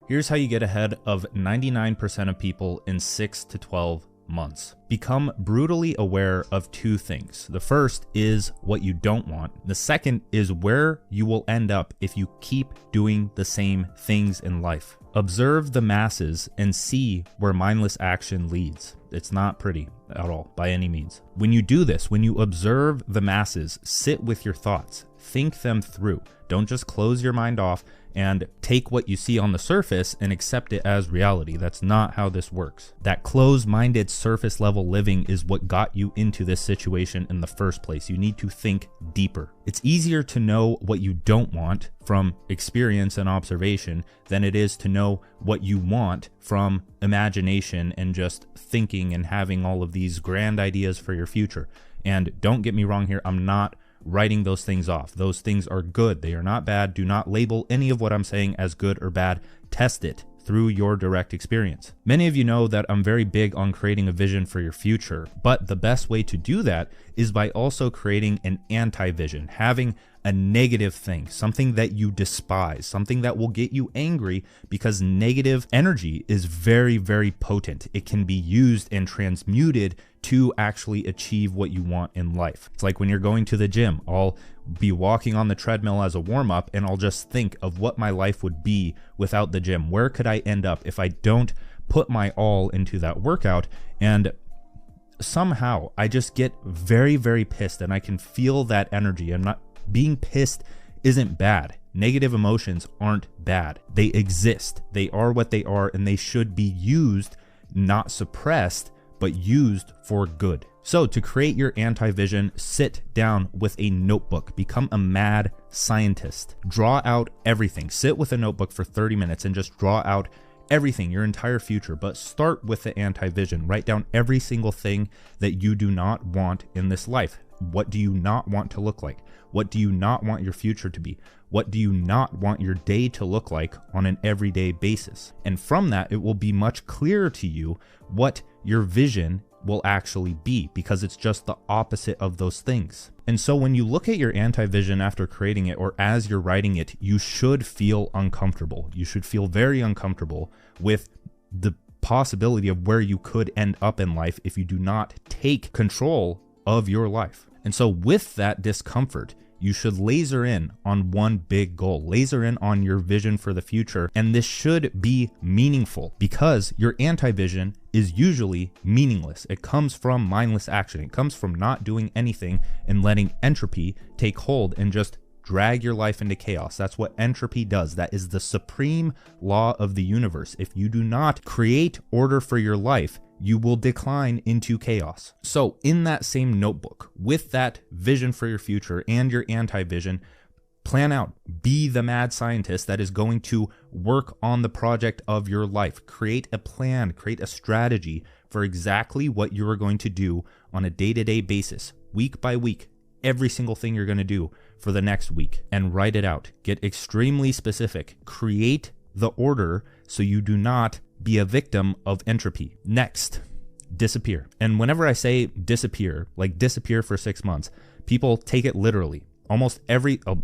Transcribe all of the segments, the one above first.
Here's how you get ahead of 99% of people in 6 to 12 months. Become brutally aware of two things. The first is what you don't want. The second is where you will end up if you keep doing the same things in life. Observe the masses and see where mindless action leads. It's not pretty at all, by any means. When you do this, when you observe the masses, sit with your thoughts, think them through. Don't just close your mind off and take what you see on the surface and accept it as reality. That's not how this works. That closed-minded surface level living is what got you into this situation in the first place. You need to think deeper. It's easier to know what you don't want from experience and observation than it is to know what you want from imagination and just thinking and having all of these grand ideas for your future. And don't get me wrong here, I'm not writing those things off. Those things are good. They are not bad. Do not label any of what I'm saying as good or bad. Test it through your direct experience. Many of you know that I'm very big on creating a vision for your future, but the best way to do that is by also creating an anti-vision, having a negative thing, something that you despise, something that will get you angry, because negative energy is very, very potent. It can be used and transmuted to actually achieve what you want in life. It's like when you're going to the gym, I'll be walking on the treadmill as a warm-up and I'll just think of what my life would be without the gym. Where could I end up if I don't put my all into that workout? And somehow I just get very, very pissed, and I can feel that energy. I'm not being pissed isn't bad. Negative emotions aren't bad. They exist. They are what they are, and they should be used, not suppressed, but used for good. So to create your anti-vision, sit down with a notebook, become a mad scientist, draw out everything. Sit with a notebook for 30 minutes and just draw out everything, your entire future, but start with the anti-vision. Write down every single thing that you do not want in this life. What do you not want to look like? What do you not want your future to be? What do you not want your day to look like on an everyday basis? And from that, it will be much clearer to you what your vision will actually be, because it's just the opposite of those things. And so when you look at your anti-vision after creating it, or as you're writing it, you should feel uncomfortable. You should feel very uncomfortable with the possibility of where you could end up in life if you do not take control of your life. And so with that discomfort, you should laser in on one big goal, laser in on your vision for the future. And this should be meaningful, because your anti-vision is usually meaningless. It comes from mindless action. It comes from not doing anything and letting entropy take hold and just drag your life into chaos. That's what entropy does. That is the supreme law of the universe. If you do not create order for your life, you will decline into chaos. So in that same notebook, with that vision for your future and your anti-vision, plan out, be the mad scientist that is going to work on the project of your life. Create a plan, create a strategy for exactly what you are going to do on a day-to-day basis, week by week, every single thing you're going to do for the next week, and write it out. Get extremely specific. Create the order so you do not be a victim of entropy. Next, disappear. And whenever I say disappear, like disappear for 6 months, people take it literally. Almost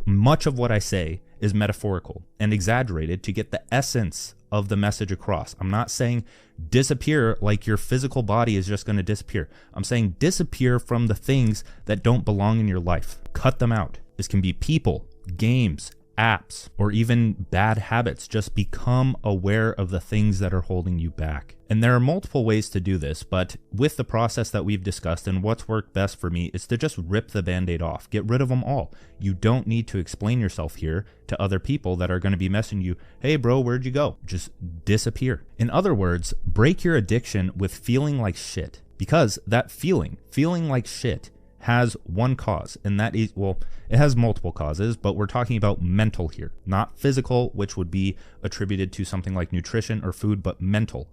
much of what I say is metaphorical and exaggerated to get the essence of the message across. I'm not saying disappear like your physical body is just going to disappear. I'm saying disappear from the things that don't belong in your life. Cut them out. This can be people, games, apps, or even bad habits. Just become aware of the things that are holding you back. And there are multiple ways to do this, but with the process that we've discussed and what's worked best for me is to just rip the band-aid off. Get rid of them all. You don't need to explain yourself here to other people that are going to be messaging you, hey bro, where'd you go? Just disappear. In other words, break your addiction with feeling like shit, because that feeling like shit has one cause, and that is, well, it has multiple causes, but we're talking about mental here, not physical, which would be attributed to something like nutrition or food, but mental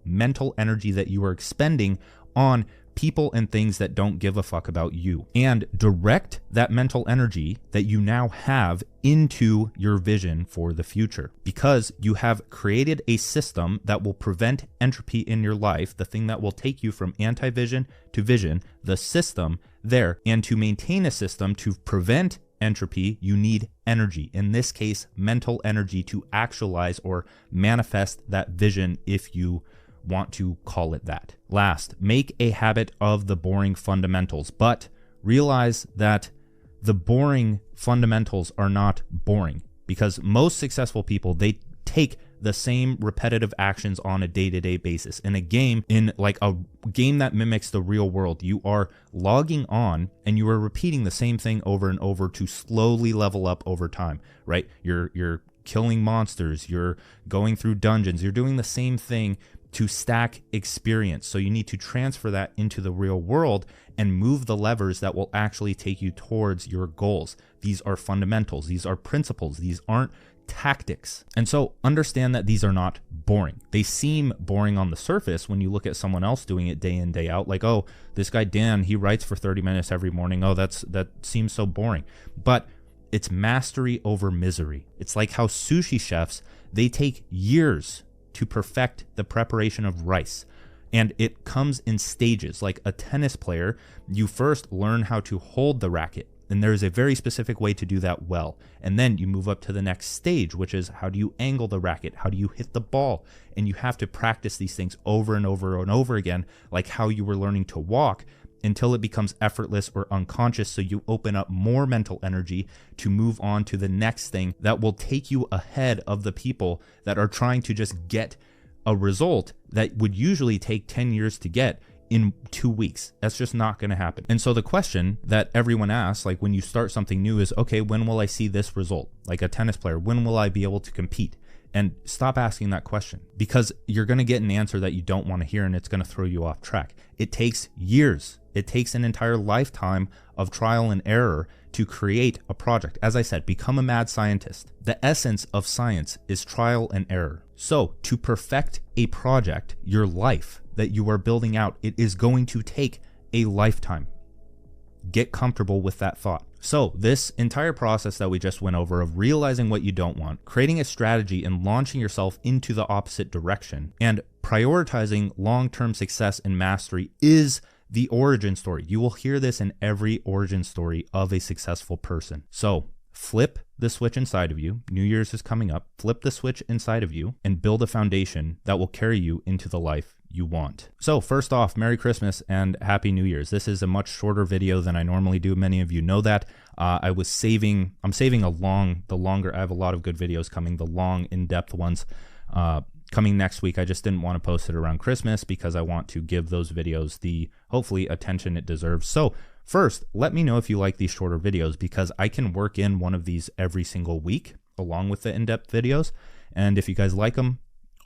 energy that you are expending on people and things that don't give a fuck about you, and direct that mental energy that you now have into your vision for the future, because you have created a system that will prevent entropy in your life, the thing that will take you from anti-vision to vision, the system there. And to maintain a system to prevent entropy, you need energy. In this case, mental energy to actualize or manifest that vision, if you want to call it that. Last, make a habit of the boring fundamentals, but realize that the boring fundamentals are not boring, because most successful people, they take the same repetitive actions on a day-to-day basis. In a game, in like a game that mimics the real world, you are logging on and you are repeating the same thing over and over to slowly level up over time, right? You're killing monsters, you're going through dungeons, you're doing the same thing to stack experience. So you need to transfer that into the real world and move the levers that will actually take you towards your goals. These are fundamentals, these are principles, these aren't tactics. And so understand that these are not boring. They seem boring on the surface when you look at someone else doing it day in, day out. Like, oh, this guy Dan, he writes for 30 minutes every morning. Oh, that seems so boring. But it's mastery over misery. It's like how sushi chefs, they take years to perfect the preparation of rice. And it comes in stages. Like a tennis player, you first learn how to hold the racket. And there's a very specific way to do that well. And then you move up to the next stage, which is how do you angle the racket? How do you hit the ball? And you have to practice these things over and over and over again, like how you were learning to walk, until it becomes effortless or unconscious. So you open up more mental energy to move on to the next thing that will take you ahead of the people that are trying to just get a result that would usually take 10 years to get in 2 weeks. That's just not going to happen. And so the question that everyone asks, like when you start something new, is, okay, when will I see this result? Like a tennis player, when will I be able to compete? And stop asking that question, because you're going to get an answer that you don't want to hear, and it's going to throw you off track. It takes years. It takes an entire lifetime of trial and error to create a project. As I said, become a mad scientist. The essence of science is trial and error. So to perfect a project, your life that you are building out, it is going to take a lifetime. Get comfortable with that thought. So this entire process that we just went over of realizing what you don't want, creating a strategy and launching yourself into the opposite direction, and prioritizing long-term success and mastery is the origin story. You will hear this in every origin story of a successful person. So flip the switch inside of you. New Year's is coming up. Flip the switch inside of you and build a foundation that will carry you into the life you want. So first off, Merry Christmas and Happy New Year's. This is a much shorter video than I normally do. Many of you know that. I'm saving the longer, I have a lot of good videos coming, the long in-depth ones coming next week. I just didn't want to post it around Christmas because I want to give those videos the, hopefully, attention it deserves. So first, let me know if you like these shorter videos, because I can work in one of these every single week along with the in-depth videos. And if you guys like them,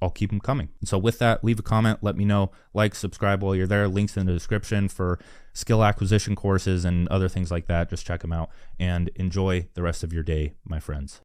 I'll keep them coming. And so with that, leave a comment, let me know, like, subscribe while you're there. Links in the description for skill acquisition courses and other things like that. Just check them out and enjoy the rest of your day, my friends.